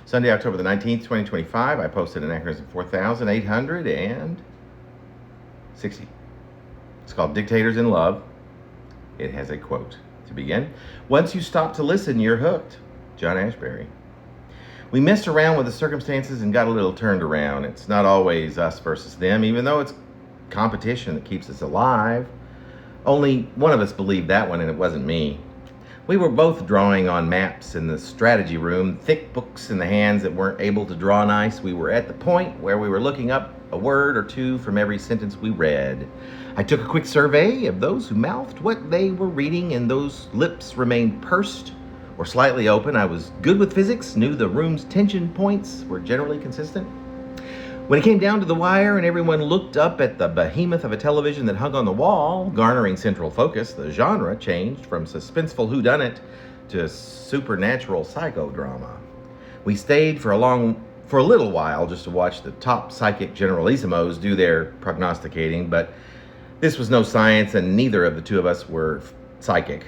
Sunday, October the 19th, 2025, I posted Anachronism 4860. It's called Dictators in Love. It has a quote to begin. Once you stop to listen, you're hooked. John Ashbery. We messed around with the circumstances and got a little turned around. It's not always us versus them, even though it's competition that keeps us alive. Only one of us believed that one, and it wasn't me. We were both drawing on maps in the strategy room, thick books in the hands that weren't able to draw nice. We were at the point where we were looking up a word or two from every sentence we read. I took a quick survey of those who mouthed what they were reading, and those lips remained pursed or slightly open. I was good with physics, knew the room's tension points were generally consistent. When it came down to the wire and everyone looked up at the behemoth of a television that hung on the wall, garnering central focus, the genre changed from suspenseful whodunit to supernatural psychodrama. We stayed for a little while just to watch the top psychic generalissimos do their prognosticating, but this was no science and neither of the two of us were psychic.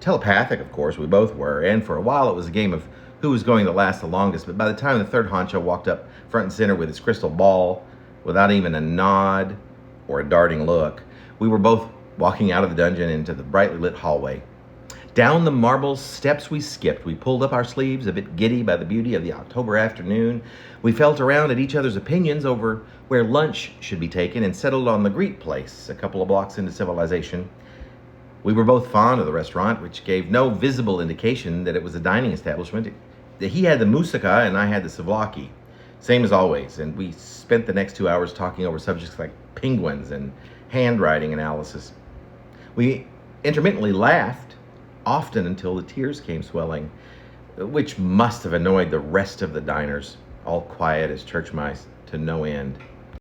Telepathic, of course, we both were, and for a while it was a game of who was going to last the longest, but by the time the third honcho walked up front and center with his crystal ball, without even a nod or a darting look, we were both walking out of the dungeon into the brightly lit hallway. Down the marble steps we skipped. We pulled up our sleeves, a bit giddy by the beauty of the October afternoon. We felt around at each other's opinions over where lunch should be taken and settled on the Greek place, a couple of blocks into civilization. We were both fond of the restaurant, which gave no visible indication that it was a dining establishment. He had the moussaka and I had the souvlaki, same as always, and we spent the next 2 hours talking over subjects like penguins and handwriting analysis. We intermittently laughed, often until the tears came swelling, which must have annoyed the rest of the diners, all quiet as church mice to no end.